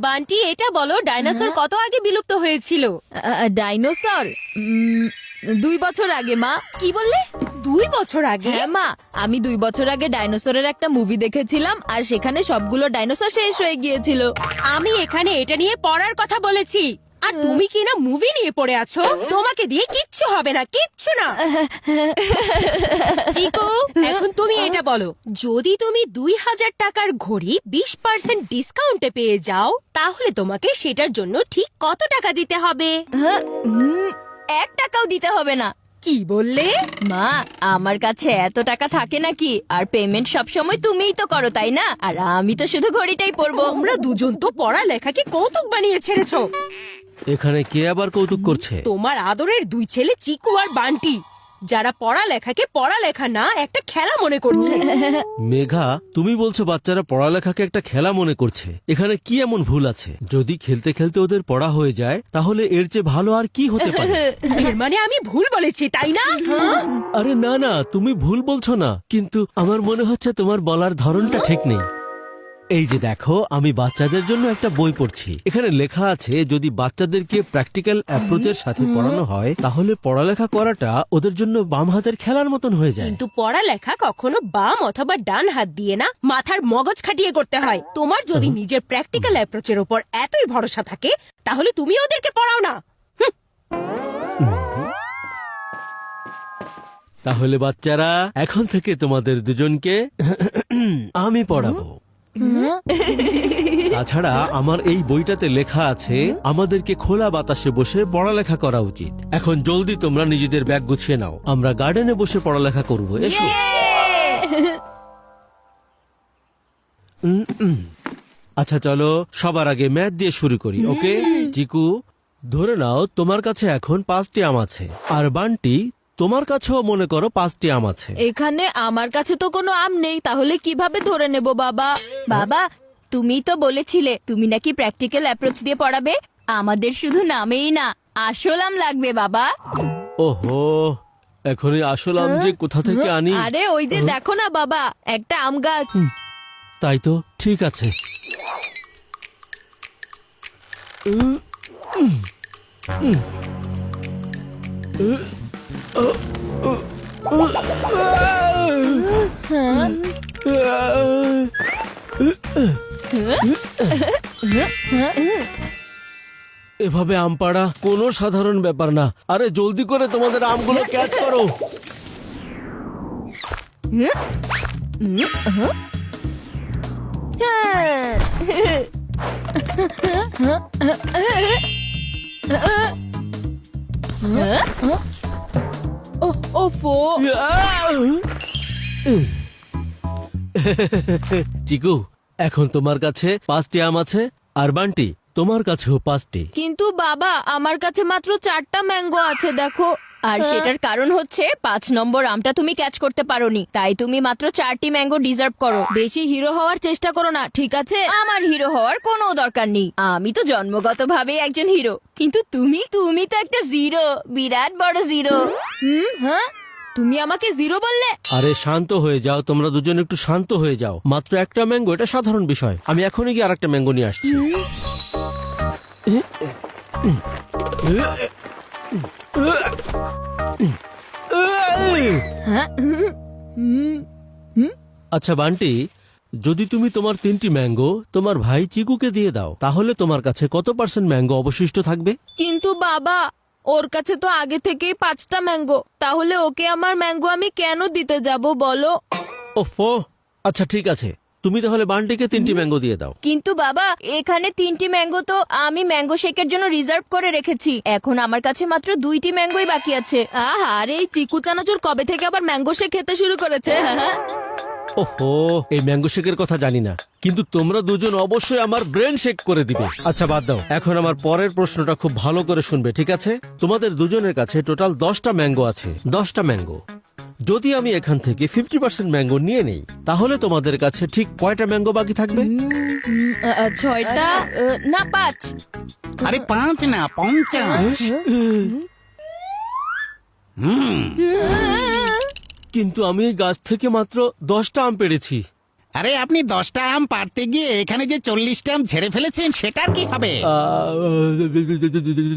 বান্টি, এটা বলো ডাইনোসর কত আগে বিলুপ্ত হয়েছিল? ডাইনোসর 2 বছর আগে মা। কি বললে? 2 বছর আগে? হ্যাঁ মা, আমি 2 বছর আগে ডাইনোসরের একটা মুভি দেখেছিলাম আর সেখানে সবগুলো ডাইনোসর শেষ হয়ে গিয়েছিল। আমি এখানে এটা নিয়ে পড়ার কথা বলেছি, আর তুমি কি না মুভি নিয়ে পড়ে আছো? তোমাকে দিয়ে কিচ্ছু হবে না, কিচ্ছু না। চিকু, এখন তুমি এটা বলো, যদি তুমি 2000 টাকার ঘড়ি 20% ডিসকাউন্টে পেয়ে যাও, তাহলে তোমাকে সেটার জন্য ঠিক কত টাকা দিতে হবে? 1 টাকাও দিতে হবে না। কি বললে? মা, আমার কাছে এত টাকা থাকে নাকি? আর পেমেন্ট সব সময় তুমিই তো করো, তাই না? আর আমি তো শুধু ঘড়িটাই পরবো। তোমরা দুজন তো পড়ালেখাকে কৌতুক বানিয়ে ছেড়েছো। এখানে কে আবার কৌতুক করছে? তোমার আদরের 2 ছেলে চিকু আর বান্টি, যারা পড়ালেখাকে পড়ালেখা না একটা খেলা মনে করছে। মেঘা, তুমি বলছো বাচ্চারা পড়ালেখাকে একটা খেলা মনে করছে। এখানে কি এমন ভুল আছে? যদি খেলতে খেলতে ওদের পড়া হয়ে যায়, তাহলে এর চেয়ে ভালো আর কি হতে পারে? এর মানে আমি ভুল বলেছি, তাই না? আরে না না, তুমি ভুল বলছো না, কিন্তু আমার মনে হচ্ছে তোমার বলার ধরনটা ঠিক নেই। এই যে দেখো, আমি বাচ্চাদের জন্য একটা বই পড়ছি। এখানে লেখা আছে যদি বাচ্চাদেরকে প্র্যাকটিক্যাল অ্যাপ্রোচের সাথে পড়ানো হয়, তাহলে পড়ালেখা করাটা ওদের জন্য বাম হাতের খেলার মতন হয়ে যায়। কিন্তু পড়ালেখা কখনো বাম অথবা ডান হাত দিয়ে না, মাথার মগজ খাটিয়ে করতে হয়। তোমার যদি নিজের প্র্যাকটিক্যাল অ্যাপ্রোচের উপর এতই ভরসা থাকে, তাহলে তুমি ওদেরকে পড়াও না। তাহলে বাচ্চারা, এখন থেকে তোমাদের দুজনকে আমি পড়াবো। তাছাড়া আমার এই বইটাতে লেখা আছে আমাদেরকে খোলা বাতাসে বসে পড়ালেখা করা উচিত। এখন জলদি তোমরা নিজেদের ব্যাগ গুছিয়ে নাও, আমরা গার্ডেনে বসে পড়ালেখা করব। এসো। আচ্ছা চলো, সবার আগে ম্যাথ দিয়ে শুরু করি, ওকে? চিকু, ধরে নাও তোমার কাছে এখন 5টি আম আছে, আর বান্টি তোমার কাছেও মনে করো 5টি আম আছে। এখানে আমার কাছে তো কোনো আম নেই, তাহলে কিভাবে ধরে নেব বাবা? বাবা, তুমি তো বলেছিলে তুমি নাকি প্র্যাকটিক্যাল অ্যাপ্রোচ দিয়ে পড়াবে। আমাদের শুধু নামেই না, আসল আম লাগবে বাবা। ওহো, এখনই আসল আম যে কোথা থেকে আনি? আরে ওই যে দেখো না বাবা, একটা আম গাছ। তাই তো, ঠিক আছে। এভাবে আম পাড়া কোনো সাধারণ ব্যাপার না। আরে জলদি করে তোমাদের আমগুলো ক্যাচ করো। ওফো, চিকু, এখন তোমার কাছে 5টি আম আছে, আর বান্টি তোমার কাছেও 5টি। কিন্তু বাবা, আমার কাছে মাত্র 4টা ম্যাঙ্গো আছে, দেখো। আর সেটার কারণ হচ্ছে 5 নম্বর আমটা তুমি ক্যাচ করতে পারোনি, তাই তুমি মাত্র 4টি ম্যাঙ্গো ডিজার্ভ করো। বেশি হিরো হওয়ার চেষ্টা করো না, ঠিক আছে? আমার হিরো হওয়ার কোনো দরকার নেই, আমি তো জন্মগতভাবে একজন হিরো। কিন্তু তুমি তো একটা জিরো, বিরাট বড় জিরো। হ্যাঁ, তুমি আমাকে জিরো বললে? আরে শান্ত হয়ে যাও, তোমরা দুজন একটু শান্ত হয়ে যাও। মাত্র একটা ম্যাঙ্গো, এটা সাধারণ বিষয়। আমি এখনই গিয়ে আরেকটা ম্যাঙ্গো নিয়ে আসছি। আচ্ছা বান্টি, যদি তুমি তোমার 3টি ম্যাঙ্গো তোমার ভাই চিকুকে দিয়ে দাও, তাহলে তোমার কাছে কত % ম্যাঙ্গো অবশিষ্ট থাকবে? কিন্তু বাবা, ওর কাছে তো আগে থেকেই 5টা ম্যাঙ্গো, তাহলে ওকে আমার ম্যাঙ্গো আমি কেন দিতে যাব বলো? ওফো, আচ্ছা ঠিক আছে, তুমি তাহলে বান্টিকে 3টি ম্যাঙ্গো দিয়ে দাও। কিন্তু বাবা, এখানে 3টি ম্যাঙ্গো তো আমি ম্যাঙ্গো শেকের জন্য রিজার্ভ করে রেখেছি। এখন আমার কাছে মাত্র 2টি ম্যাঙ্গোই বাকি আছে। আরে এই চিকু চানাচুর কবে থেকে আবার ম্যাঙ্গো শেক খেতে শুরু করেছে? হ্যাঁ, ওহো, এই ম্যাঙ্গো শেকের কথা জানি না, কিন্তু তোমরা দুজন অবশ্যই আমার ব্রেন শেক করে দিবে। আচ্ছা বাদ দাও, এখন আমার পরের প্রশ্নটা খুব ভালো করে শুনবে, ঠিক আছে? তোমাদের দুজনের কাছে টোটাল 10টা ম্যাঙ্গো আছে। 10টা ম্যাঙ্গো যদি আমি এখান থেকে 50% ম্যাঙ্গো নিয়ে নেই, তাহলে তোমাদের কাছে ঠিক কয়টা ম্যাঙ্গো বাকি থাকবে? 6টা। না, 5। আরে 5 না 50। কিন্তু আমি এই গাছ থেকে মাত্র 10টা আম পেড়েছি। আরে আপনি 10টা আম পারতে গিয়ে এখানে যে 40টা আম ঝেড়ে ফেলেছেন সেটার কি হবে?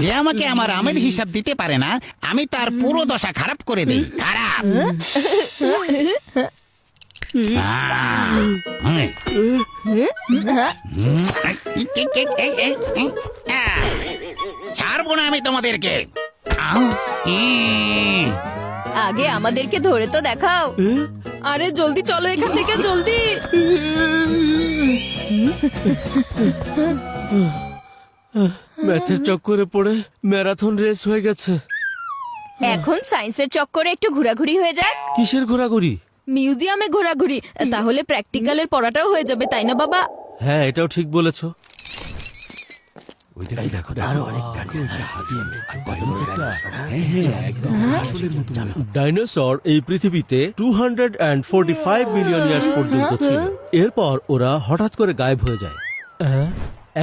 যে আমাকে আমার আমের হিসাব দিতে পারে না আমি তার পুরো দশা খারাপ করে দিই। খারাপ। ছাড়বো না আমি তোমাদেরকে। আগে আমাদেরকে ধরে তো দেখাও। আরে জলদি চলো এখান থেকে, জলদি। ম্যাথের চক্করে পড়ে ম্যারাথন রেস হয়ে গেছে। এখন সায়েন্সের চক্করে একটু ঘোরাঘুরি হয়ে যাক। কিসের ঘোরাঘুরি? মিউজিয়ামে ঘোরাঘুরি, তাহলে প্র্যাকটিক্যালের পড়াটাও হয়ে যাবে, তাই না বাবা? হ্যাঁ, এটাও ঠিক বলেছো। ডাইনোসর এই পৃথিবীতে 245 মিলিয়ন ইয়ার্স পর্যন্ত ছিল। এরপর ওরা হঠাৎ করে গায়েব হয়ে যায়।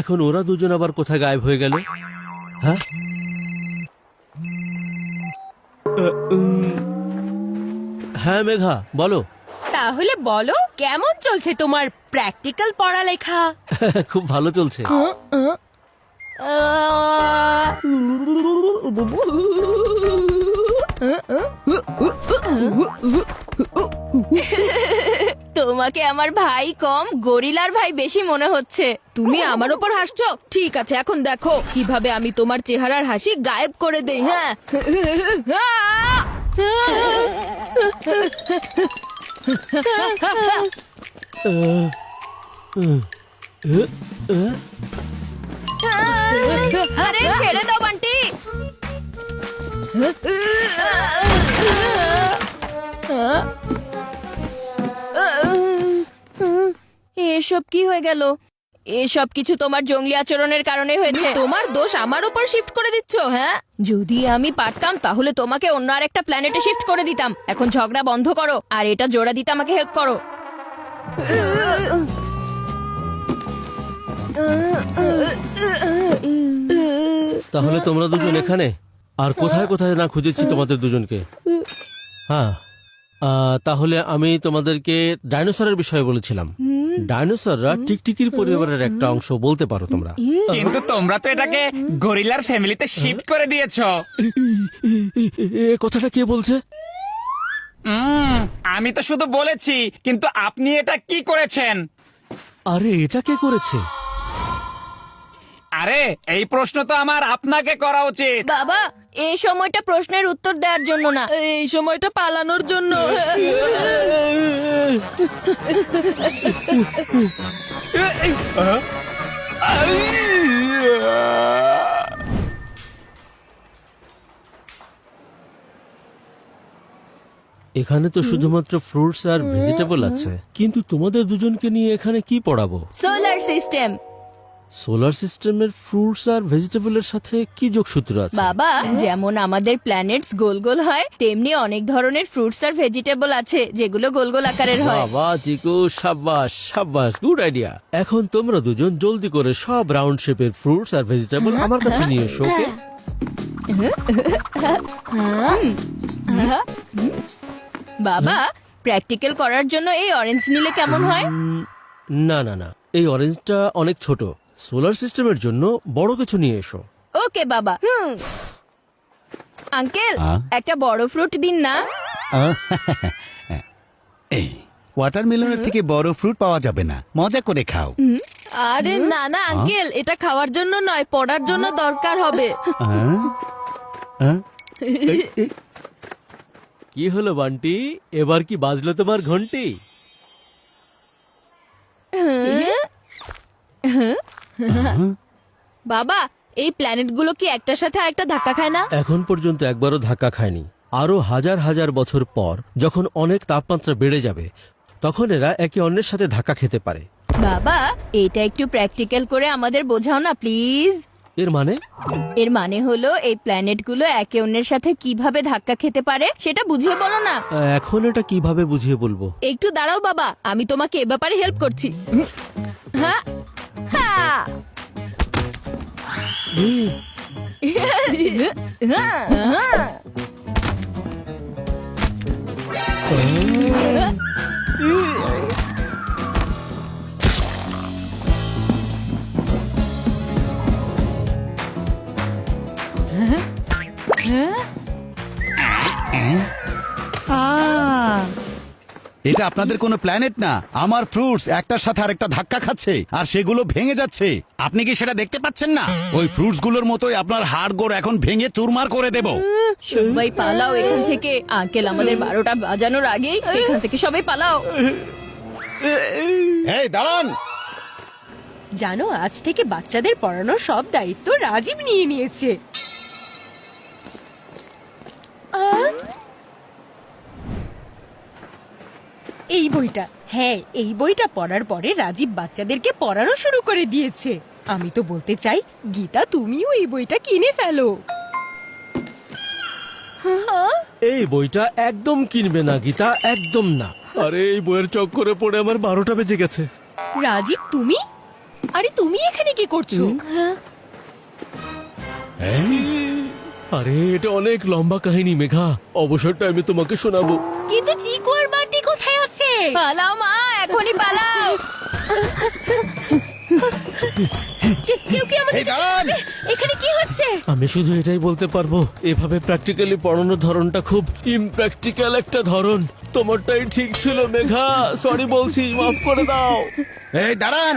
এখন ওরা দুজন আবার কোথায় গায়েব হয়ে গেল? হ্যাঁ, হ্যাঁ মেঘা বলো। তাহলে বলো, কেমন চলছে তোমার প্র্যাকটিক্যাল পড়ালেখা? খুব ভালো চলছে। তোমাকে আমার ভাই কম, গরিলার ভাই বেশি মনে হচ্ছে। তুমি আমার ওপর হাসছো? ঠিক আছে, এখন দেখো কিভাবে আমি তোমার চেহারার হাসি গায়েব করে দেই। হ্যাঁ, আরে ছেড়ে দাও বান্টি। এসব কি হয়ে গেল? এসব কিছু তোমার জঙ্গলি আচরণের কারণে হয়েছে। তোমার দোষ আমার ওপর শিফট করে দিচ্ছ। হ্যাঁ, যদি আমি পারতাম তাহলে তোমাকে অন্য আর একটা প্ল্যানেটে শিফট করে দিতাম। এখন ঝগড়া বন্ধ করো আর এটা জোড়া দিতে আমাকে হেল্প করো। তাহলে তোমরা দুজন এখানে, আর কোথায় কোথায় না খুঁজেছি তোমাদের দুজনকে। হ্যাঁ, তাহলে আমি তোমাদেরকে ডাইনোসরের বিষয়ে বলেছিলাম। ডাইনোসররা টিকটিকির পরিবারের একটা অংশ বলতে পারো তোমরা। কিন্তু তোমরা তো এটাকে গরিলার ফ্যামিলিতে শিফট করে দিয়েছো। এ কথাটা কে বলছে? আমি তো শুধু বলেছি, কিন্তু আপনি এটা কি করেছেন? আরে এটা কে করেছে? আরে এই প্রশ্ন তো আমার আপনাকে করা উচিত। বাবা, এই সময়টা প্রশ্নের উত্তর দেওয়ার জন্য না, এই সময়টা পালানোর জন্য। এখানে তো শুধুমাত্র ফ্রুটস আর ভেজিটেবল আছে, কিন্তু তোমাদের দুজনকে নিয়ে এখানে কি পড়াবো? Solar system. সোলার সিস্টেমের ফ্রুটস আর ভেজিটেবলের সাথে কি যোগসূত্র আছে? বাবা, যেমন আমাদের প্ল্যানেটস গোল গোল হয়, তেমনি অনেক ধরনের ফ্রুটস আর ভেজিটেবল আছে যেগুলো গোল গোল আকারের হয়। বাবা চিকু, সাব্বাস সাব্বাস, গুড আইডিয়া। এখন তোমরা দুজন জলদি করে সব রাউন্ড শেপের ফ্রুটস আর ভেজিটেবল আমার কাছে নিয়ে এসো, ওকে? বাবা, প্র্যাকটিক্যাল করার জন্য এই অরেঞ্জ নিলে কেমন হয়? না না না, এই অরেঞ্জটা অনেক ছোট। সোলার সিস্টেমের জন্য বড় কিছু নিয়ে এসো। ওকে বাবা। আঙ্কেল, একটা বড় ফ্রুট দিন না। এই ওয়াটারমেলনের থেকে বড় ফ্রুট পাওয়া যাবে না, মজা করে খাও। আরে না না আঙ্কেল, এটা খাওয়ার জন্য নয়, পড়ার জন্য দরকার হবে। কি হলো বান্টি, এবার কি বাজলো তোমার ঘন্টি? বাবা, এই প্ল্যানেটগুলো কি একটার সাথে আরেকটা ধাক্কা খায় না? এখন পর্যন্ত একবারও ধাক্কা খায়নি। আরো হাজার হাজার বছর পর যখন অনেক তাপমাত্রা বেড়ে যাবে, তখন এরা একে অন্যের সাথে ধাক্কা খেতে পারে। বাবা, এটা একটু প্র্যাকটিক্যাল করে আমাদের বোঝাও না প্লিজ। এর মানে? এর মানে হলো এই প্ল্যানেটগুলো একে অন্যের সাথে কিভাবে ধাক্কা খেতে পারে সেটা বুঝিয়ে বলো না। এখন এটা কিভাবে বুঝিয়ে বলবো? একটু দাঁড়াও বাবা, আমি তোমাকে এ ব্যাপারে হেল্প করছি। হ্যাঁ, হ্যাঁ। এটা আপনাদের কোনো প্ল্যানেট না, আমার ফ্রুটস একটার সাথে আরেকটা ধাক্কা খাচ্ছে আর সেগুলো ভেঙে যাচ্ছে। আপনি কি সেটা দেখতে পাচ্ছেন না? ওই ফ্রুটস গুলোর মতোই আপনার হাড়গোড় এখন ভেঙে চুরমার করে দেব। সবাই পালাও এখান থেকে, আঙ্কেল আমাদের 12টা বাজানোর আগেই এখান থেকে সবাই পালাও। এই দাঁড়ান, জানো, আজ থেকে বাচ্চাদের পড়ানোর সব দায়িত্ব রাজীব নিয়ে নিয়েছে। এই বইটা, হ্যাঁ এই বইটা পড়ার পরে রাজীব বাচ্চাদেরকে পড়ানো শুরু করে দিয়েছে। আমি তো বলতে চাই, গীতা তুমিও এই বইটা কিনে ফেলো। এই বইটা একদম কিনবে না গীতা, একদম না। আরে এই বইয়ের চক্করে পড়ে আমার 12টা বেজে গেছে। রাজীব তুমি, আরে তুমি এখানে কি করছো? আরে এটা অনেক লম্বা কাহিনী মেঘা, অবসরটা আমি তোমাকে শোনাবো। কিন্তু চিকু আর বান্টি কোথায় আছে? পালাও মা, এখনই পালাও। কেউ কি আমাদের এই দাঁড়ান। এখানে কি হচ্ছে? আমি শুধু এটাই বলতে পারবো, এভাবে প্র্যাকটিক্যালি পড়ানোর ধরনটা খুব ইমপ্র্যাকটিক্যাল একটা ধরন। তোমারটাই ঠিক ছিল মেঘা, সরি বলছি, মাফ করে দাও। এই দাঁড়ান।